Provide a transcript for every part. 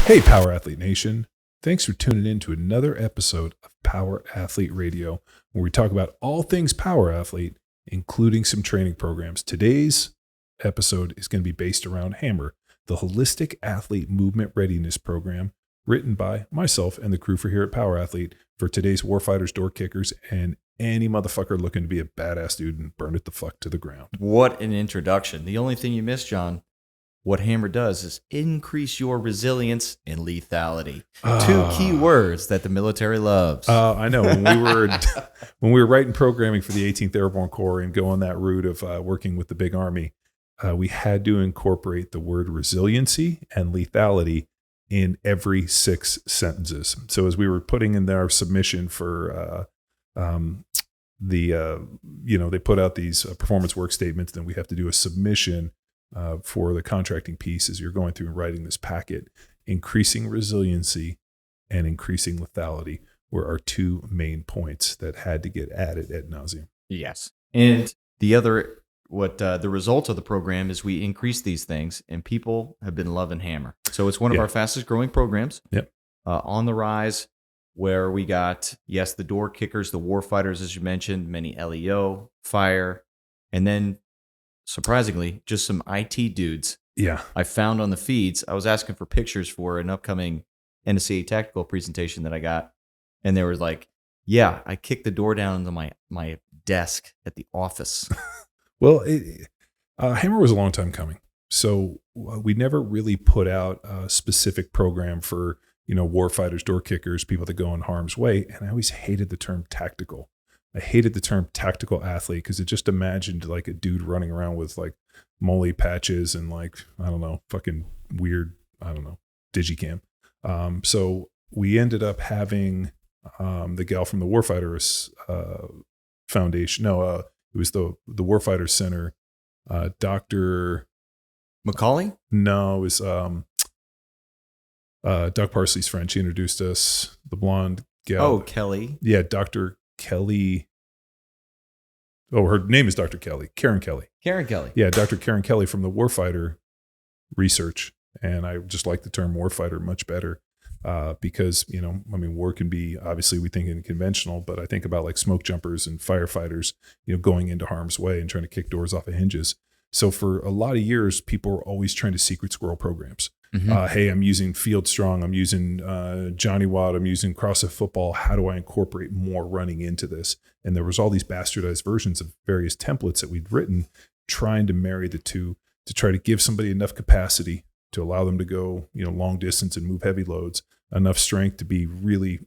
Hey, Power Athlete Nation. Thanks for tuning in to another episode of Power Athlete Radio, where we talk about all things Power Athlete, including some training programs. Today's episode is going to be based around HAMR, the Holistic Athlete Movement Readiness Program, written by myself and the crew for here at Power Athlete for today's warfighters, door kickers, and any motherfucker looking to be a badass dude and burn it the fuck to the ground. What an introduction. The only thing you missed, John, what HAMR does is increase your resilience and lethality. Two key words that the military loves. I know. When we were writing programming for the 18th Airborne Corps and going that route of working with the big army, we had to incorporate the word resiliency and lethality in every 6 sentences. So as we were putting in our submission for they put out these performance work statements, then we have to do a submission for the contracting piece as you're going through and writing this packet. Increasing resiliency and increasing lethality were our 2 main points that had to get added ad nauseum. Yes. And the other, the result of the program is we increase these things, and people have been loving HAMR. So it's one of our fastest growing programs. Yep. On the rise, where we got, yes, the door kickers, the war fighters, as you mentioned, many LEO, fire, and then surprisingly, just some IT dudes. Yeah. I found on the feeds. I was asking for pictures for an upcoming NSCA tactical presentation that I got. And they were like, yeah, I kicked the door down into my desk at the office. Well, HAMR was a long time coming. So we never really put out a specific program for, war fighters, door kickers, people that go in harm's way. And I always hated the term tactical. I hated the term tactical athlete because it just imagined like a dude running around with like molly patches and like, I don't know, fucking weird, digicam. So we ended up having the gal from the Warfighters Foundation. No, it was the Warfighters Center. Dr. Macaulay? No, it was Doug Parsley's friend. She introduced us, the blonde gal. Oh, Kelly. Yeah, Dr. Kelly. Oh, her name is Dr. Kelly. Karen Kelly. Karen Kelly. Yeah, Dr. Karen Kelly from the Warfighter Research. And I just like the term warfighter much better because, war can be, obviously we think in conventional, but I think about like smoke jumpers and firefighters, going into harm's way and trying to kick doors off of hinges. So for a lot of years, people were always trying to secret squirrel programs. Mm-hmm. Hey, I'm using Field Strong. I'm using Johnny Watt. I'm using CrossFit Football. How do I incorporate more running into this? And there was all these bastardized versions of various templates that we'd written, trying to marry the two to try to give somebody enough capacity to allow them to go, long distance and move heavy loads, enough strength to be really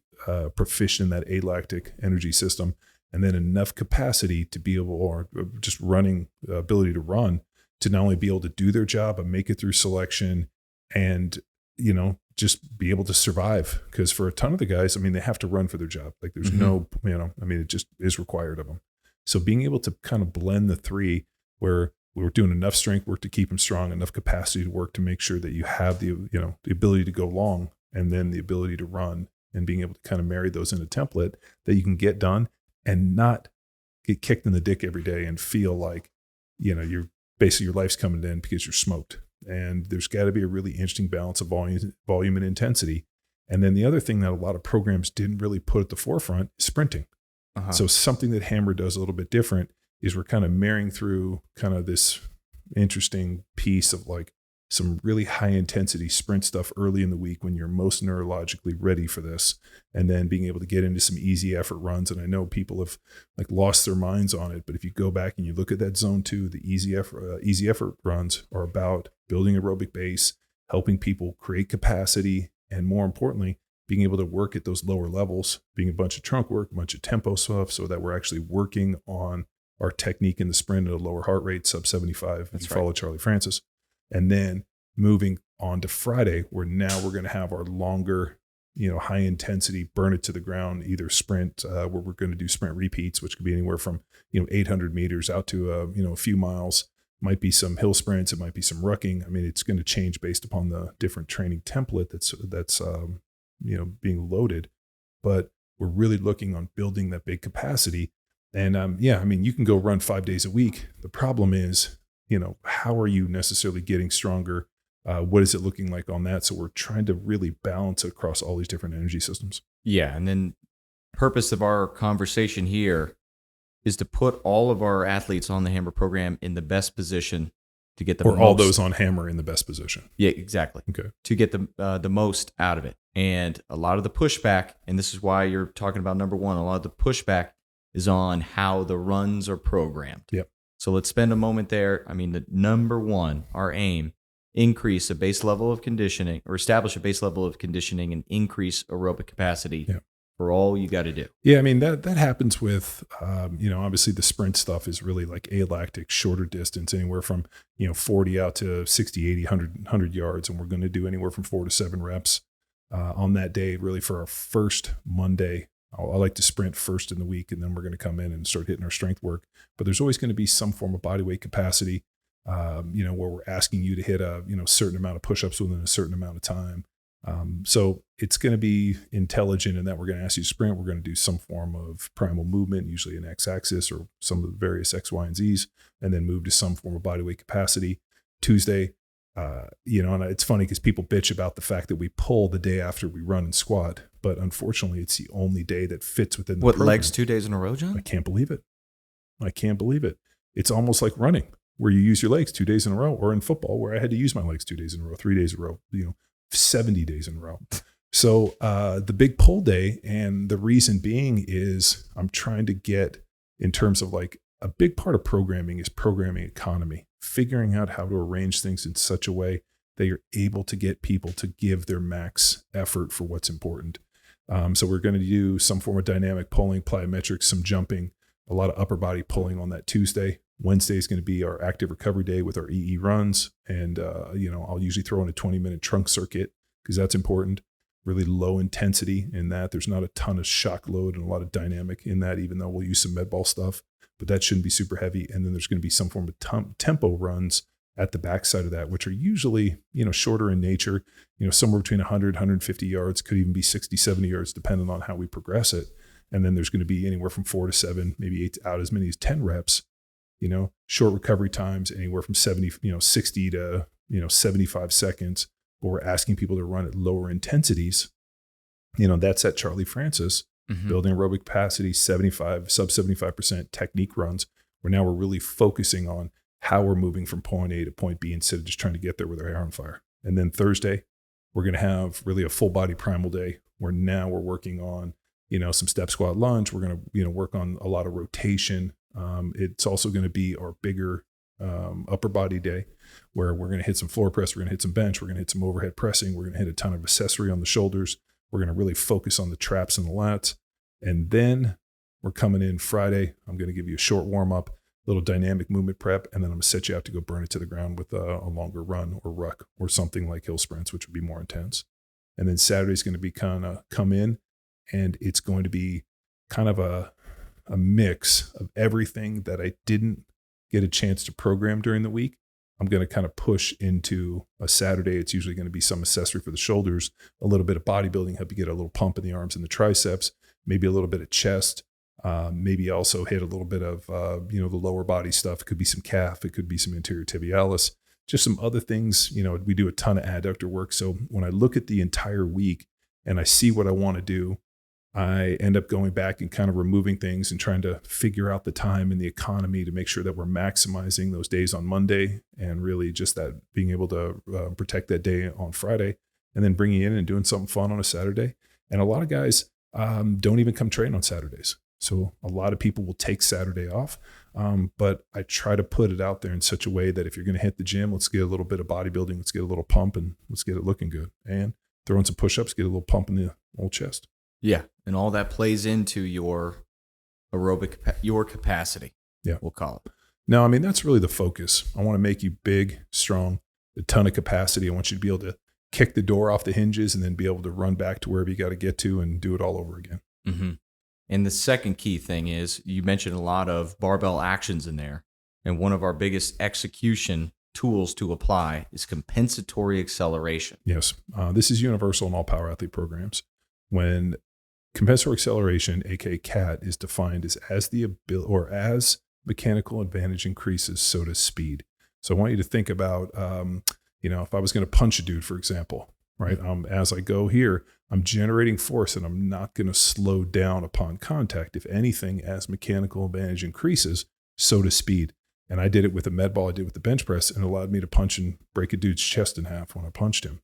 proficient in that alactic energy system, and then enough capacity to be able, or just running ability to run, to not only be able to do their job, but make it through selection and, just be able to survive. Because for a ton of the guys, they have to run for their job. Like there's no, it just is required of them. So being able to kind of blend the 3 where we were doing enough strength work to keep them strong, enough capacity to work to make sure that you have the, the ability to go long, and then the ability to run, and being able to kind of marry those in a template that you can get done and not get kicked in the dick every day and feel like, you're basically your life's coming in because you're smoked. And there's got to be a really interesting balance of volume and intensity. And then the other thing that a lot of programs didn't really put at the forefront is sprinting. Uh-huh. So something that HAMR does a little bit different is we're kind of marrying through kind of this interesting piece of like some really high intensity sprint stuff early in the week when you're most neurologically ready for this, and then being able to get into some easy effort runs. And I know people have like lost their minds on it, but if you go back and you look at that zone 2, the easy effort runs are about building aerobic base, helping people create capacity, and more importantly, being able to work at those lower levels, being a bunch of trunk work, a bunch of tempo stuff, so that we're actually working on our technique in the sprint at a lower heart rate, sub 75, and follow Charlie Francis. And then moving on to Friday, where now we're going to have our longer, high intensity, burn it to the ground, either sprint, where we're going to do sprint repeats, which could be anywhere from, 800 meters out to, a few miles. Might be some hill sprints. It might be some rucking. It's going to change based upon the different training template that's being loaded. But we're really looking on building that big capacity. And you can go run 5 days a week. The problem is, how are you necessarily getting stronger What is it looking like on that? So we're trying to really balance across all these different energy systems. Yeah. And then purpose of our conversation here is to put all of our athletes on the HAMR program in the best position to get the Or most. all those on HAMR in the best position. Yeah, exactly. Okay. To get the most out of it. And a lot of the pushback, and this is why you're talking about number one, a lot of the pushback is on how the runs are programmed. Yep. So let's spend a moment there. I mean, the number one, our aim, increase a base level of conditioning or establish a base level of conditioning and increase aerobic capacity. Yep. For all you got to do. Yeah, I mean, that happens with, obviously the sprint stuff is really like alactic, shorter distance, anywhere from, 40 out to 60, 80, 100 yards. And we're going to do anywhere from 4 to 7 reps on that day, really for our first Monday. I like to sprint first in the week, and then we're going to come in and start hitting our strength work. But there's always going to be some form of body weight capacity, where we're asking you to hit a, certain amount of push-ups within a certain amount of time. So it's going to be intelligent in that we're going to ask you to sprint. We're going to do some form of primal movement, usually an x-axis or some of the various X, Y, and Z's, and then move to some form of body weight capacity. Tuesday, and it's funny because people bitch about the fact that we pull the day after we run and squat, but unfortunately it's the only day that fits within the program. Legs 2 days in a row, John? I can't believe it. It's almost like running, where you use your legs 2 days in a row, or in football where I had to use my legs 2 days in a row, 3 days in a row, 70 days in a row. So the big pull day, and the reason being is I'm trying to get, in terms of like a big part of programming is programming economy, figuring out how to arrange things in such a way that you're able to get people to give their max effort for what's important. So we're going to do some form of dynamic pulling, plyometrics, some jumping, a lot of upper body pulling on that Tuesday. Wednesday is going to be our active recovery day with our EE runs. And, I'll usually throw in a 20-minute trunk circuit because that's important. Really low intensity in that. There's not a ton of shock load and a lot of dynamic in that, even though we'll use some med ball stuff, but that shouldn't be super heavy. And then there's going to be some form of tempo runs at the backside of that, which are usually, shorter in nature, somewhere between 100, 150 yards, could even be 60, 70 yards, depending on how we progress it. And then there's going to be anywhere from 4 to 7, maybe 8 out as many as 10 reps, short recovery times, anywhere from 60 to, 75 seconds. But we're asking people to run at lower intensities. That's at Charlie Francis, building aerobic capacity, sub 75% technique runs, where now we're really focusing on how we're moving from point A to point B instead of just trying to get there with our hair on fire. And then Thursday, we're going to have really a full body primal day, where now we're working on, some step squat lunge. We're going to, work on a lot of rotation. It's also going to be our bigger upper body day, where we're going to hit some floor press, we're going to hit some bench, we're going to hit some overhead pressing, we're going to hit a ton of accessory on the shoulders. We're going to really focus on the traps and the lats. And then we're coming in Friday. I'm going to give you a short warm up, little dynamic movement prep, and then I'm going to set you out to go burn it to the ground with a longer run or ruck or something like hill sprints, which would be more intense. And then Saturday's going to be kind of come in, and it's going to be kind of a mix of everything that I didn't get a chance to program during the week. I'm going to kind of push into a Saturday. It's usually going to be some accessory for the shoulders, a little bit of bodybuilding, help you get a little pump in the arms and the triceps, maybe a little bit of chest, maybe also hit a little bit of, the lower body stuff. It could be some calf. It could be some anterior tibialis, just some other things. We do a ton of adductor work. So when I look at the entire week and I see what I want to do, I end up going back and kind of removing things and trying to figure out the time and the economy to make sure that we're maximizing those days on Monday, and really just that being able to protect that day on Friday, and then bringing in and doing something fun on a Saturday. And a lot of guys don't even come train on Saturdays. So a lot of people will take Saturday off. But I try to put it out there in such a way that if you're going to hit the gym, let's get a little bit of bodybuilding, let's get a little pump, and let's get it looking good. And throw in some push-ups, get a little pump in the old chest. Yeah, and all that plays into your aerobic, your capacity. Yeah, we'll call it. No, I mean, that's really the focus. I want to make you big, strong, a ton of capacity. I want you to be able to kick the door off the hinges and then be able to run back to wherever you got to get to and do it all over again. Mm-hmm. And the second key thing is, you mentioned a lot of barbell actions in there, and one of our biggest execution tools to apply is compensatory acceleration. Yes, this is universal in all power athlete programs. When compensatory acceleration, aka CAT, is defined as the ability, or as mechanical advantage increases, so does speed. So I want you to think about, if I was going to punch a dude, for example, right? As I go here, I'm generating force and I'm not going to slow down upon contact. If anything, as mechanical advantage increases, so does speed. And I did it with a med ball, I did it with the bench press, and it allowed me to punch and break a dude's chest in half when I punched him.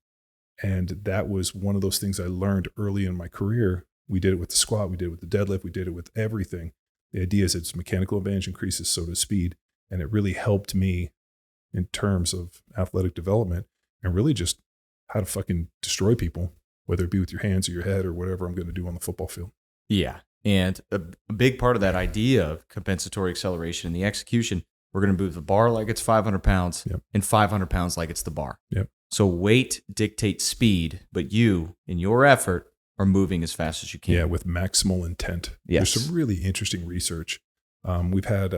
And that was one of those things I learned early in my career. We did it with the squat, we did it with the deadlift, we did it with everything. The idea is it's mechanical advantage increases, so does speed. And it really helped me in terms of athletic development and really just how to fucking destroy people, whether it be with your hands or your head or whatever I'm going to do on the football field. Yeah. And a big part of that idea of compensatory acceleration and the execution, we're going to move the bar like it's 500 pounds and 500 pounds like it's the bar. Yep. So weight dictates speed, but you, in your effort, are moving as fast as you can. Yeah, with maximal intent. Yes. There's some really interesting research. We've had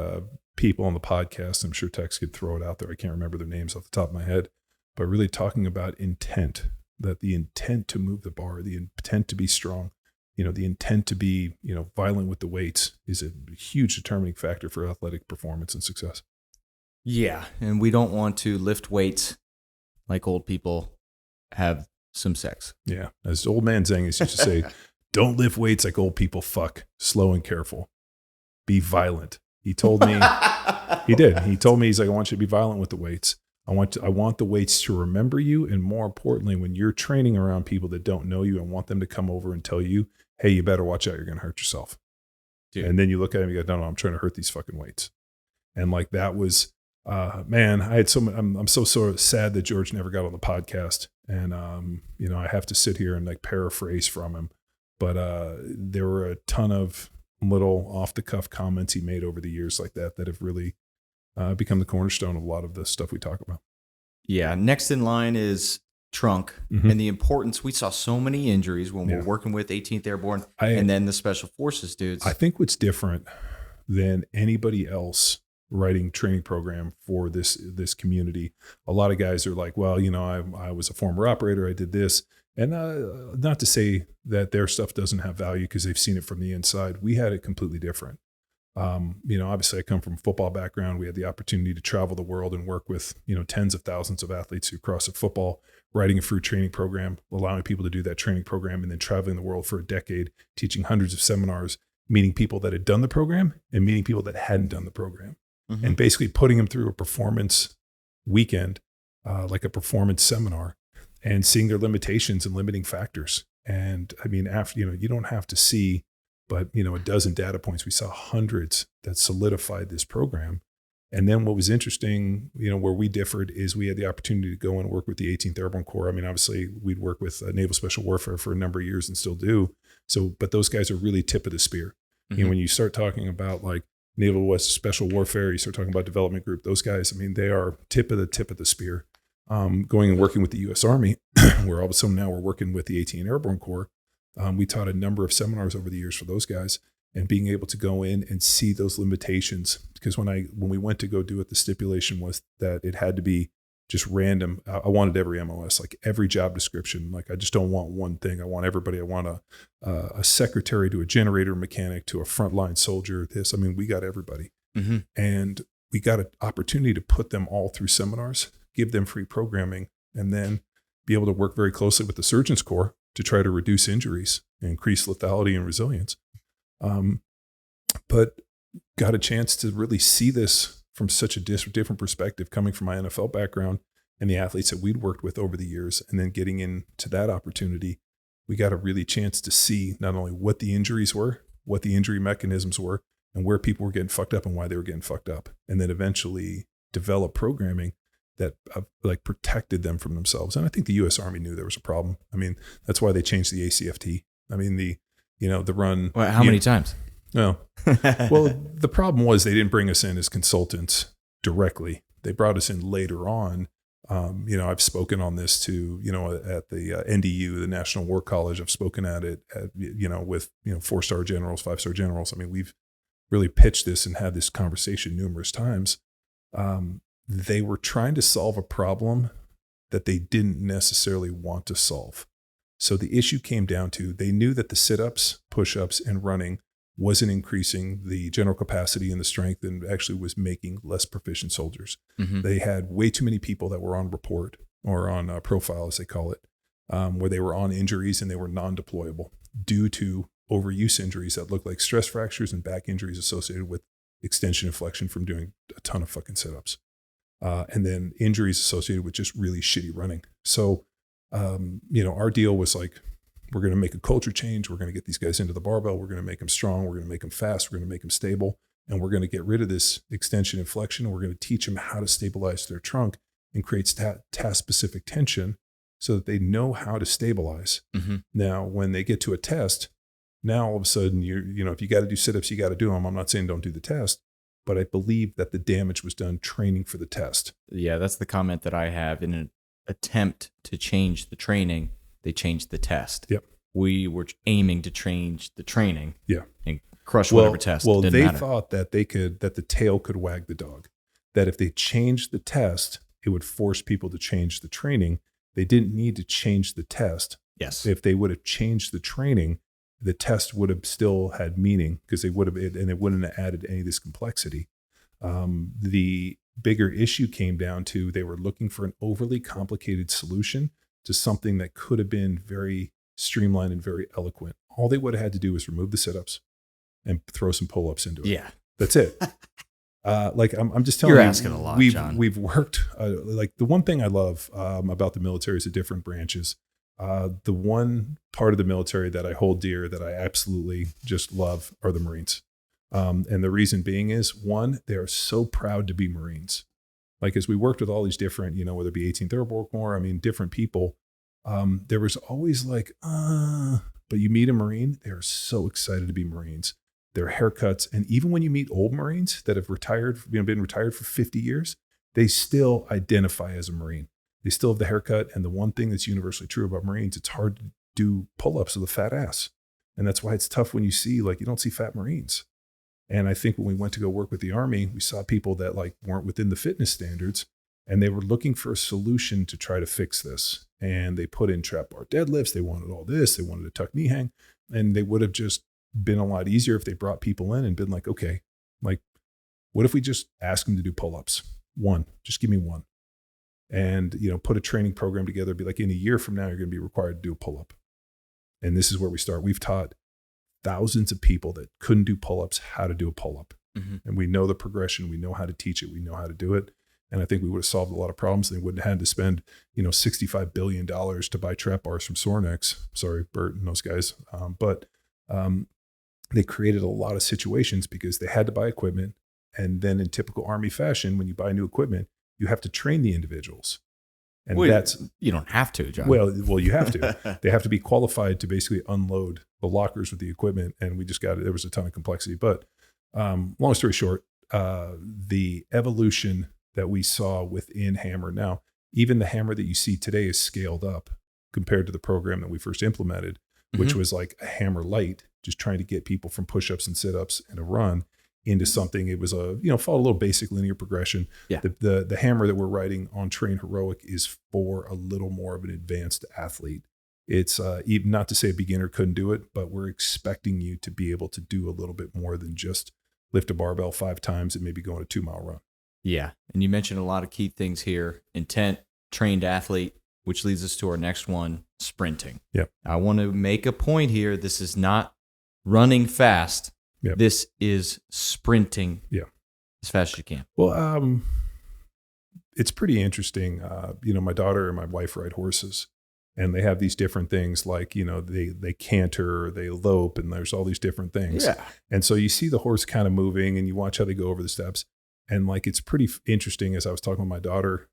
people on the podcast, I'm sure Tex could throw it out there. I can't remember their names off the top of my head, but really talking about intent, that the intent to move the bar, the intent to be strong, the intent to be, violent with the weights is a huge determining factor for athletic performance and success. Yeah. And we don't want to lift weights like old people have some sex. Yeah. As old man Zeng used to say, don't lift weights like old people, fuck, slow and careful, be violent. He told me, he did. He told me, he's like, I want you to be violent with the weights. I want the weights to remember you. And more importantly, when you're training around people that don't know you, I want them to come over and tell you, hey, you better watch out. You're going to hurt yourself. Dude. And then you look at him and you go, no, I'm trying to hurt these fucking weights. And like, that was, man, I had I'm so sad that George never got on the podcast. And, I have to sit here and like paraphrase from him, but there were a ton of little off the cuff comments he made over the years like that have really become the cornerstone of a lot of the stuff we talk about. Yeah. Next in line is trunk and the importance. We saw so many injuries when we're working with 18th Airborne and then the Special Forces dudes. I think what's different than anybody else writing training program for this community, a lot of guys are like, well, I was a former operator, I did this. And not to say that their stuff doesn't have value because they've seen it from the inside. We had it completely different. Obviously I come from a football background. We had the opportunity to travel the world and work with, tens of thousands of athletes through CrossFit football, writing a fruit training program, allowing people to do that training program, and then traveling the world for a decade, teaching hundreds of seminars, meeting people that had done the program and meeting people that hadn't done the program, and basically putting them through a performance weekend, like a performance seminar, and seeing their limitations and limiting factors. And I mean, after, you don't have to see, but a dozen data points, we saw hundreds that solidified this program. And then what was interesting, where we differed is we had the opportunity to go and work with the 18th Airborne Corps. I mean, obviously we'd work with Naval Special Warfare for a number of years and still do. So, but those guys are really tip of the spear. When you start talking about like Naval West Special Warfare, you start talking about development group, those guys, I mean, they are tip of the spear. Going and working with the U.S. Army, where all of a sudden now we're working with the 18th Airborne Corps. We taught a number of seminars over the years for those guys, and being able to go in and see those limitations. Because when we went to go do it, the stipulation was that it had to be just random. I wanted every MOS, like every job description. Like, I just don't want one thing. I want everybody. I want a secretary to a generator mechanic to a frontline soldier. We got everybody. And we got an opportunity to put them all through seminars, give them free programming, and then be able to work very closely with the Surgeons Corps to try to reduce injuries and increase lethality and resilience. But got a chance to really see this from such a different perspective, coming from my NFL background and the athletes that we'd worked with over the years. And then getting into that opportunity, we got a really chance to see not only what the injuries were, what the injury mechanisms were, and where people were getting fucked up and why they were getting fucked up. And then eventually develop programming that like protected them from themselves. And I think the U.S. Army knew there was a problem. I mean, that's why they changed the ACFT. I mean, the run. Well, how many times? No. Well, the problem was they didn't bring us in as consultants directly. They brought us in later on. I've spoken on this too, at the NDU, the National War College. I've spoken at it, with, 4-star generals, 5-star generals. I mean, we've really pitched this and had this conversation numerous times. They were trying to solve a problem that they didn't necessarily want to solve. So the issue came down to, they knew that the sit-ups, push-ups, and running wasn't increasing the general capacity and the strength, and actually was making less proficient soldiers. They had way too many people that were on report or on profile, as they call it, where they were on injuries and they were non-deployable due to overuse injuries that look like stress fractures and back injuries associated with extension and flexion from doing a ton of fucking sit-ups. And then injuries associated with just really shitty running. So, our deal was like, we're going to make a culture change. We're going to get these guys into the barbell. We're going to make them strong. We're going to make them fast. We're going to make them stable. And we're going to get rid of this extension and flexion. We're going to teach them how to stabilize their trunk and create task-specific tension so that they know how to stabilize. Mm-hmm. Now, when they get to a test, now all of a sudden, if you got to do sit-ups, you got to do them. I'm not saying don't do the test, but I believe that the damage was done training for the test. Yeah, that's the comment that I have. In an attempt to change the training, they changed the test. Yep. We were aiming to change the training. Yeah. And crush whatever test. Well, Didn't they matter. thought that that the tail could wag the dog. That if they changed the test, it would force people to change the training. They didn't need to change the test. Yes. If they would have changed the training, the test would have still had meaning because they would have, and it wouldn't have added any of this complexity. The bigger issue came down to they were looking for an overly complicated solution to something that could have been very streamlined and very eloquent. All they would have had to do was remove the sit-ups and throw some pull-ups into it. Yeah. That's it. I'm just telling You're you, asking a lot, John. We've worked, the one thing I love about the military is the different branches. The one part of the military that I hold dear, that I absolutely just love, are the Marines. And the reason being is, one, they are so proud to be Marines. Like, as we worked with all these different, whether it be 18th Airborne Corps, different people, there was always like, but you meet a Marine, they're so excited to be Marines. Their haircuts, and even when you meet old Marines that have retired, been retired for 50 years, they still identify as a Marine. They still have the haircut. And the one thing that's universally true about Marines, it's hard to do pull-ups with a fat ass. And that's why it's tough when you see, you don't see fat Marines. And I think when we went to go work with the Army, we saw people that weren't within the fitness standards, and they were looking for a solution to try to fix this. And they put in trap bar deadlifts. They wanted all this. They wanted a tuck knee hang. And they would have just been a lot easier if they brought people in and been like, okay, what if we just ask them to do pull-ups? One, just give me one. And, put a training program together. Be like, in a year from now, you're going to be required to do a pull-up. And this is where we start. We've taught thousands of people that couldn't do pull-ups how to do a pull-up. Mm-hmm. And we know the progression. We know how to teach it. We know how to do it. And I think we would have solved a lot of problems. They wouldn't have had to spend, $65 billion to buy trap bars from Sornex. Sorry, Bert and those guys. But they created a lot of situations because they had to buy equipment. And then in typical Army fashion, when you buy new equipment, you have to train the individuals. And you don't have to, John. Well, you have to. They have to be qualified to basically unload the lockers with the equipment. And we just there was a ton of complexity. But long story short, the evolution that we saw within HAMR. Now, even the HAMR that you see today is scaled up compared to the program that we first implemented, which was like a HAMR light, just trying to get people from push-ups and sit-ups and a run into something. It was follow a little basic linear progression. Yeah. The HAMR that we're writing on Train Heroic is for a little more of an advanced athlete. It's even not to say a beginner couldn't do it, but we're expecting you to be able to do a little bit more than just lift a barbell 5 times and maybe go on a 2-mile run. Yeah. And you mentioned a lot of key things here. Intent, trained athlete, which leads us to our next one, sprinting. Yep. I want to make a point here. This is not running fast. Yep. This is sprinting as fast as you can. Well, it's pretty interesting. My daughter and my wife ride horses, and they have these different things like, they canter, they lope, and there's all these different things. Yeah. And so you see the horse kind of moving and you watch how they go over the steps. And it's pretty interesting. As I was talking with my daughter,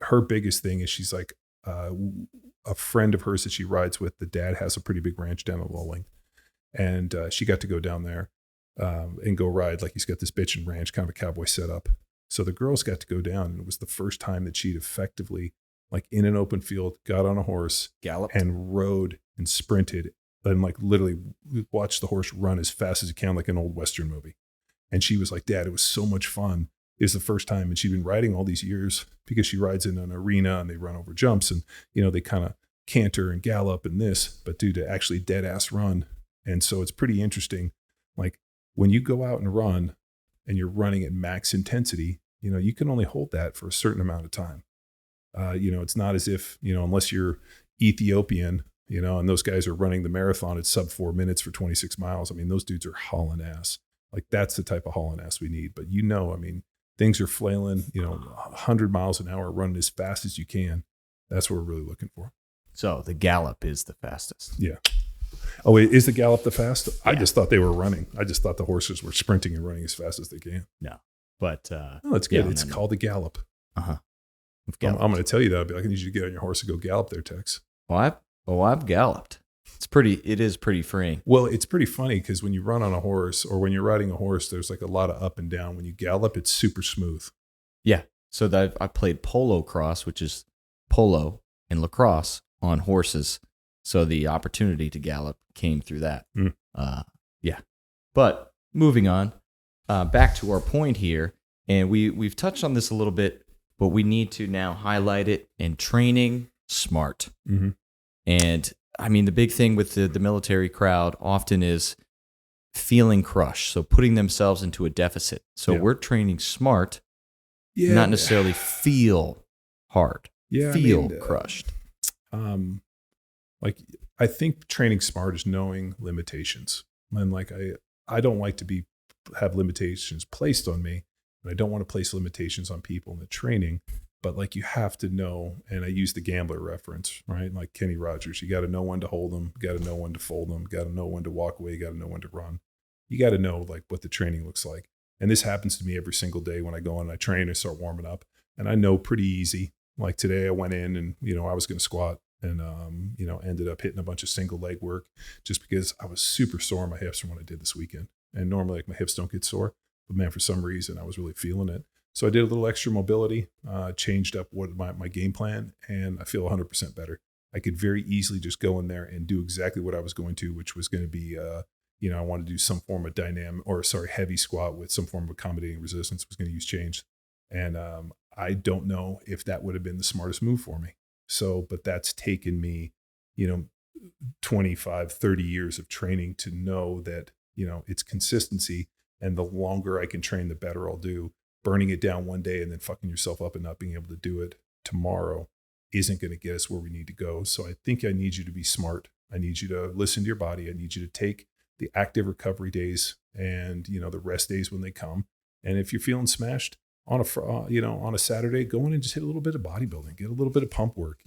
her biggest thing is she's like, a friend of hers that she rides with, the dad has a pretty big ranch down in Lowling. And she got to go down there and go ride. He's got this bitchin' ranch, kind of a cowboy setup. So the girls got to go down, and it was the first time that she'd effectively, in an open field, got on a horse, galloped, and rode and sprinted, and literally watched the horse run as fast as it can, like an old Western movie. And she was like, Dad, it was so much fun. It was the first time, and she'd been riding all these years because she rides in an arena and they run over jumps and, they kind of canter and gallop and this, but dude, to actually dead ass run. And so it's pretty interesting. When you go out and run and you're running at max intensity, you can only hold that for a certain amount of time. It's not as if, unless you're Ethiopian, and those guys are running the marathon at sub 4 minutes for 26 miles. I mean, those dudes are hauling ass. Like that's the type of hauling ass we need. But things are flailing, 100 miles an hour, running as fast as you can. That's what we're really looking for. So the gallop is the fastest. Yeah. Oh, wait, is the gallop the fast? Yeah. I just thought they were running. I just thought the horses were sprinting and running as fast as they can. No, but it's good. It's called the gallop. Uh-huh. I'm going to tell you that. I'll be like, I need you to get on your horse and go gallop there, Tex. I've galloped. It is pretty freeing. Well, it's pretty funny because when you run on a horse or when you're riding a horse, there's like a lot of up and down. When you gallop, it's super smooth. Yeah. So I played polo cross, which is polo and lacrosse on horses. So the opportunity to gallop came through that. Yeah. But moving on, back to our point here, and we've touched on this a little bit, but we need to now highlight it in training smart. Mm-hmm. And I mean, the big thing with the military crowd often is feeling crushed. So putting themselves into a deficit. So we're training smart, not necessarily feel hard, feel crushed. I think training smart is knowing limitations. And I don't like to have limitations placed on me. And I don't want to place limitations on people in the training. But you have to know, and I use the gambler reference, right? Like Kenny Rogers, you got to know when to hold them, got to know when to fold them, got to know when to walk away, got to know when to run. You got to know what the training looks like. And this happens to me every single day when I go in and I train and start warming up. And I know pretty easy. Like today I went in and, I was going to squat and, ended up hitting a bunch of single leg work just because I was super sore in my hips from what I did this weekend. And normally my hips don't get sore, but man, for some reason I was really feeling it. So I did a little extra mobility, changed up what my game plan, and I feel 100% better. I could very easily just go in there and do exactly what I was going to, which was going to be, I wanted to do some form of heavy squat with some form of accommodating resistance. Was going to use change. And I don't know if that would have been the smartest move for me. So, but that's taken me, 25, 30 years of training to know that, it's consistency. And the longer I can train, the better I'll do. Burning it down one day and then fucking yourself up and not being able to do it tomorrow isn't going to get us where we need to go. So I think I need you to be smart. I need you to listen to your body. I need you to take the active recovery days and, the rest days when they come. And if you're feeling smashed on a Saturday, go in and just hit a little bit of bodybuilding, get a little bit of pump work,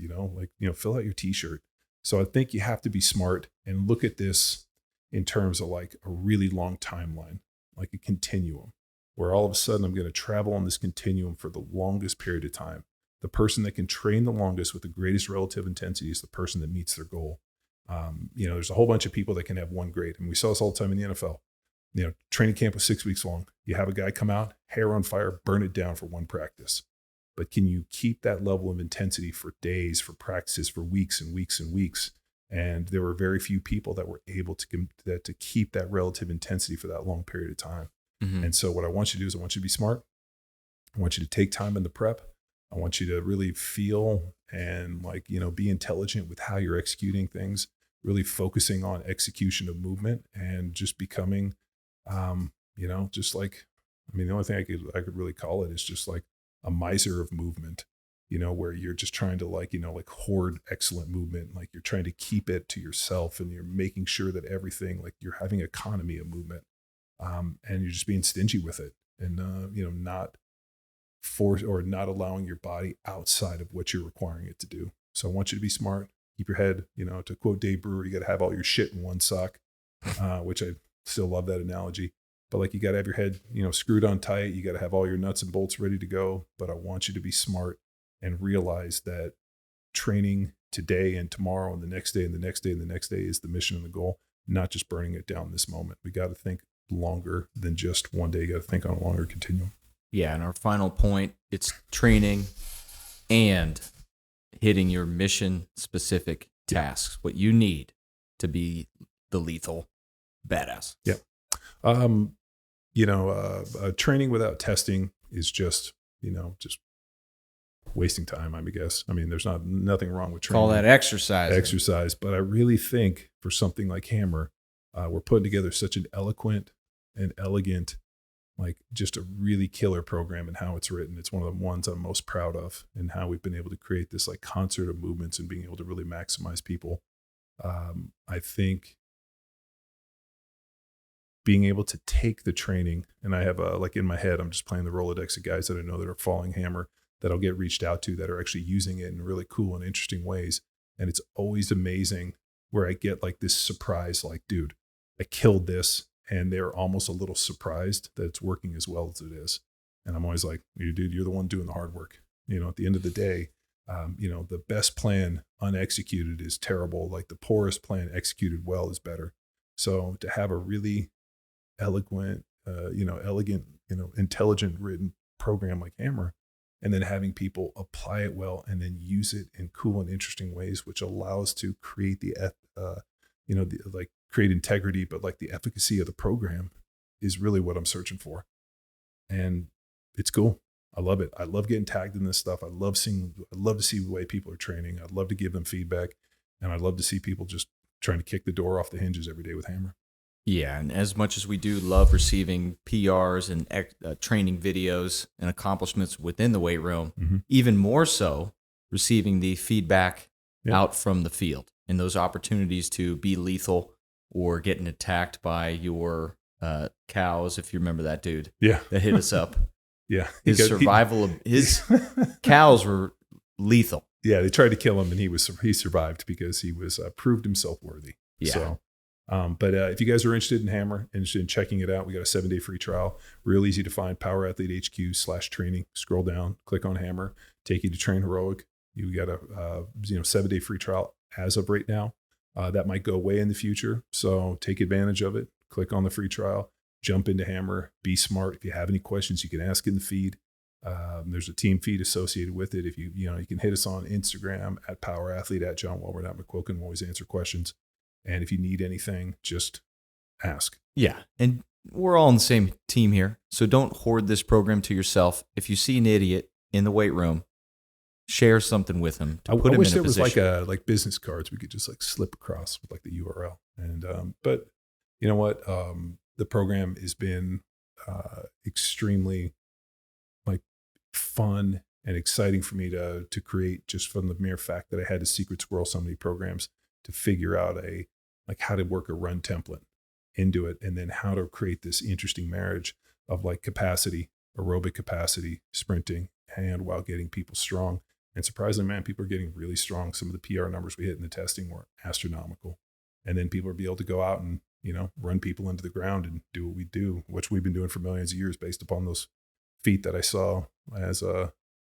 fill out your t-shirt. So I think you have to be smart and look at this in terms of a really long timeline, like a continuum, where all of a sudden I'm going to travel on this continuum for the longest period of time. The person that can train the longest with the greatest relative intensity is the person that meets their goal. There's a whole bunch of people that can have one grade. And we saw this all the time in the NFL. Training camp was 6 weeks long. You have a guy come out, hair on fire, burn it down for one practice. But can you keep that level of intensity for days, for practices, for weeks and weeks and weeks? And there were very few people that were able to keep that relative intensity for that long period of time. Mm-hmm. And so what I want you to do is I want you to be smart. I want you to take time in the prep. I want you to really feel and be intelligent with how you're executing things, really focusing on execution of movement and just becoming, the only thing I could really call it is just like a miser of movement, where you're just trying to hoard excellent movement. Like you're trying to keep it to yourself and you're making sure that everything, you're having economy of movement. And you're just being stingy with it and, not force or not allowing your body outside of what you're requiring it to do. So I want you to be smart, keep your head, to quote Dave Brewer, you got to have all your shit in one sock, which I still love that analogy, but you got to have your head, screwed on tight. You got to have all your nuts and bolts ready to go. But I want you to be smart and realize that training today and tomorrow and the next day and the next day and the next day is the mission and the goal, not just burning it down this moment. We got to think longer than just one day. You got to think on a longer continuum. Yeah. And our final point, it's training and hitting your mission specific tasks, what you need to be the lethal badass. Yeah. Training without testing is just wasting time, I guess. I mean, there's nothing wrong with training. Call that exercise. Exercise. But I really think for something like HAMR, we're putting together such an eloquent and elegant like just a really killer program and how it's written. It's one of the ones I'm most proud of, and how we've been able to create this like concert of movements and being able to really maximize people. I think being able to take the training, and I have like in my head, I'm just playing the Rolodex of guys that I know that are following HAMR, that I'll get reached out to, that are actually using it in really cool and interesting ways. And it's always amazing where I get like this surprise, like, dude, I killed this. And they're almost a little surprised that it's working as well as it is. And I'm always like, dude, you're the one doing the hard work. At the end of the day, the best plan unexecuted is terrible. Like the poorest plan executed well is better. So to have a really elegant, intelligent written program like HAMR, and then having people apply it well and then use it in cool and interesting ways, which allows to create create integrity, but like the efficacy of the program is really what I'm searching for. And it's cool. I love it. I love getting tagged in this stuff. I love to see the way people are training. I'd love to give them feedback, and I'd love to see people just trying to kick the door off the hinges every day with HAMR. Yeah, and as much as we do love receiving PRs and training videos and accomplishments within the weight room, even more so receiving the feedback out from the field and those opportunities to be lethal or getting attacked by your cows, if you remember that dude that hit us up. Yeah. His cows were lethal. Yeah, they tried to kill him, and he survived because he was proved himself worthy. Yeah. So, but if you guys are interested in HAMR, interested in checking it out, we got a 7-day free trial. Real easy to find. Power Athlete HQ/training. Scroll down, click on HAMR, take you to Train Heroic. You got a 7-day free trial as of right now. That might go away in the future, so take advantage of it. Click on the free trial. Jump into HAMR. Be smart. If you have any questions, you can ask in the feed. There's a team feed associated with it. If you can hit us on Instagram at Power Athlete, at John Walward, at McQuilkin. We'll always answer questions. And if you need anything, just ask. Yeah. And we're all on the same team here. So don't hoard this program to yourself. If you see an idiot in the weight room, share something with him. I wish there was like business cards we could just like slip across with like the URL. And but you know what? The program has been extremely like fun and exciting for me to create, just from the mere fact that I had to secret squirrel so many programs to figure out how to work a run template into it, and then how to create this interesting marriage of like capacity, aerobic capacity, sprinting, and while getting people strong. And surprisingly, man, people are getting really strong. Some of the PR numbers we hit in the testing were astronomical. And then people will be able to go out and, run people into the ground and do what we do, which we've been doing for millions of years based upon those feet that I saw as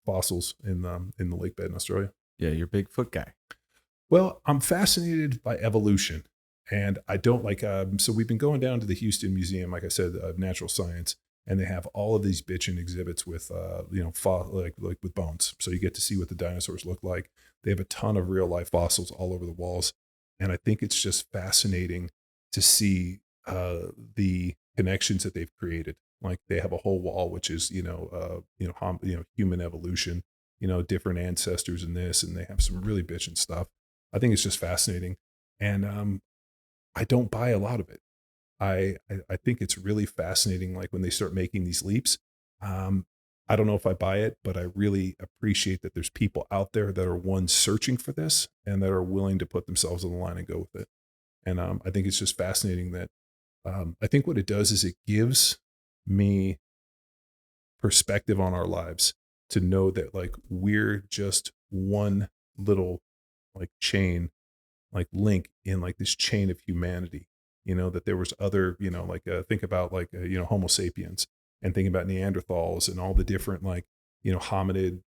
fossils in the lake bed in Australia. Yeah, you're a big foot guy. Well, I'm fascinated by evolution. And I don't so we've been going down to the Houston Museum, like I said, of Natural Science. And they have all of these bitchin' exhibits with, like with bones. So you get to see what the dinosaurs look like. They have a ton of real life fossils all over the walls. And I think it's just fascinating to see the connections that they've created. Like they have a whole wall, which is, human evolution, different ancestors in this, and they have some really bitchin' stuff. I think it's just fascinating. And I don't buy a lot of it. I think it's really fascinating, like when they start making these leaps. I don't know if I buy it, but I really appreciate that there's people out there that are searching for this and that are willing to put themselves on the line and go with it. And I think it's just fascinating that I think what it does is it gives me perspective on our lives to know that like we're just one little like chain, like link in like this chain of humanity. That there was other, think about Homo sapiens, and think about Neanderthals and all the different hominid,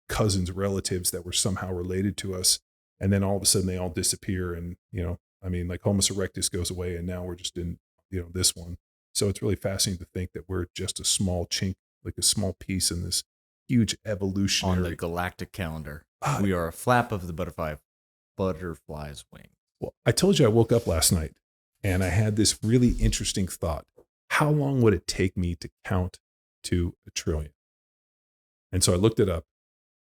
cousins, relatives that were somehow related to us. And then all of a sudden they all disappear. And, Homo erectus goes away, and now we're just in, this one. So it's really fascinating to think that we're just a small chink, like a small piece in this huge evolutionary. On the galactic calendar, we are a flap of the butterfly's wing. Well, I told you I woke up last night and I had this really interesting thought. How long would it take me to count to 1 trillion? And so I looked it up.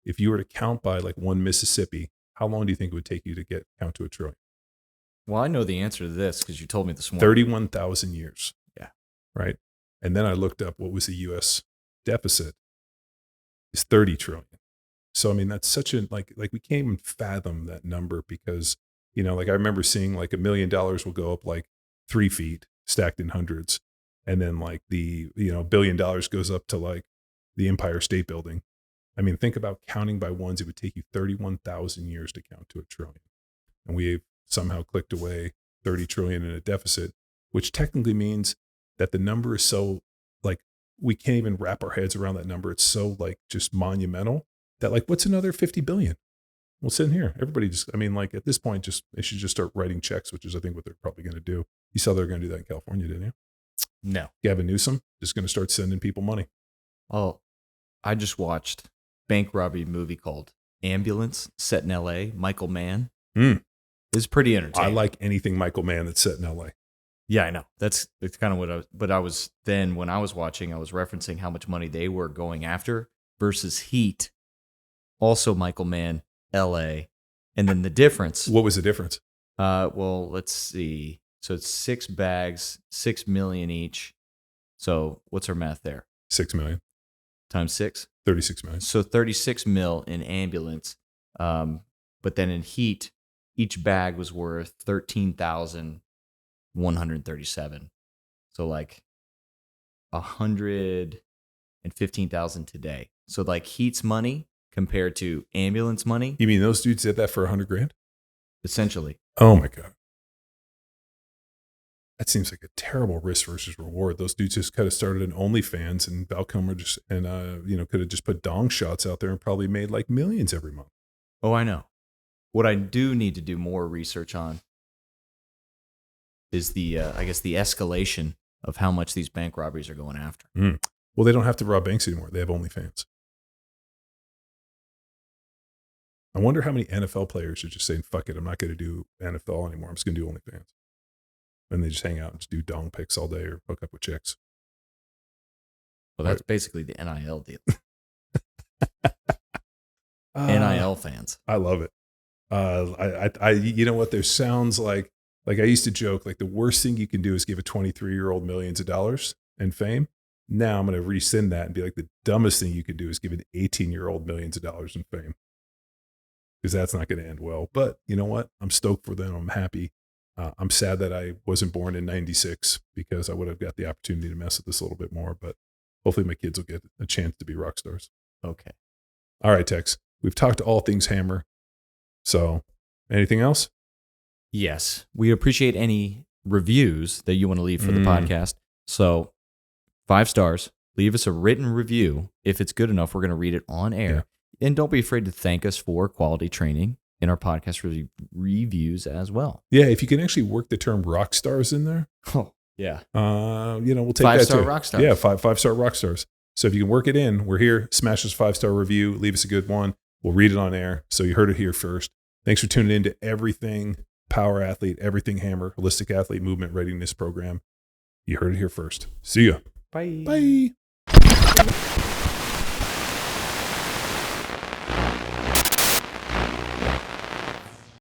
If you were to count by like one Mississippi, how long do you think it would take you to count to 1 trillion? Well, I know the answer to this because you told me this morning. 31,000 years. Yeah. Right. And then I looked up what was the U.S. deficit. It's 30 trillion. So, I mean, that's such a, like we can't even fathom that number because, you know, like I remember seeing like $1 million will go up like 3 feet stacked in hundreds. And then like the, you know, $1 billion goes up to like the Empire State Building. I mean, think about counting by ones. It would take you 31,000 years to count to $1 trillion. And we somehow clicked away 30 trillion in a deficit, which technically means that the number is so like, we can't even wrap our heads around that number. It's so like just monumental that like, what's another 50 billion? Well, sit in here. Everybody just, I mean, like at this point, just, they should just start writing checks, which is I think what they're probably going to do. You saw they're going to do that in California, didn't you? No. Gavin Newsom is going to start sending people money. Oh, I just watched bank robbery movie called Ambulance, set in LA. Michael Mann. It's pretty entertaining. I like anything Michael Mann that's set in LA. Yeah, I know. That's kind of what but I was then when I was watching, I was referencing how much money they were going after versus Heat. Also Michael Mann, LA. And then the difference. What was the difference? Well, let's see. So it's 6 bags, 6 million each. So what's our math there? 6 million. Times 6? 36 million. So 36 mil in Ambulance. But then in Heat, each bag was worth 13,137. So like 115,000 today. So like Heat's money compared to Ambulance money. You mean those dudes did that for $100,000? Essentially. Oh my God. That seems like a terrible risk versus reward. Those dudes just kind of started an OnlyFans and Val Kilmer just, and, you know, could have just put dong shots out there and probably made like millions every month. Oh, I know. What I do need to do more research on is the, I guess, the escalation of how much these bank robberies are going after. Well, they don't have to rob banks anymore. They have OnlyFans. I wonder how many NFL players are just saying, fuck it, I'm not going to do NFL anymore. I'm just going to do OnlyFans. And they just hang out and just do dong pics all day or hook up with chicks. Well, that's basically the NIL deal. NIL fans. I love it. I you know what? There sounds like I used to joke, like the worst thing you can do is give a 23-year-old millions of dollars and fame. Now I'm going to rescind that and be like, the dumbest thing you could do is give an 18-year-old millions of dollars in fame. Because that's not going to end well. But you know what? I'm stoked for them. I'm happy. I'm sad that I wasn't born in 96 because I would have got the opportunity to mess with this a little bit more. But hopefully my kids will get a chance to be rock stars. Okay. All right, Tex. We've talked all things HAMR. So anything else? Yes. We appreciate any reviews that you want to leave for the podcast. So 5 stars. Leave us a written review. If it's good enough, we're going to read it on air. Yeah. And don't be afraid to thank us for quality training in our podcast reviews as well. Yeah, if you can actually work the term rock stars in there. Oh, yeah. You know, we'll take 5-star that too. rock stars. Yeah, 5-star rock stars. So if you can work it in, we're here. Smash us 5-star review. Leave us a good one. We'll read it on air. So you heard it here first. Thanks for tuning in to everything Power Athlete, everything HAMR, Holistic Athlete Movement Readiness Program. You heard it here first. See ya. Bye. Bye.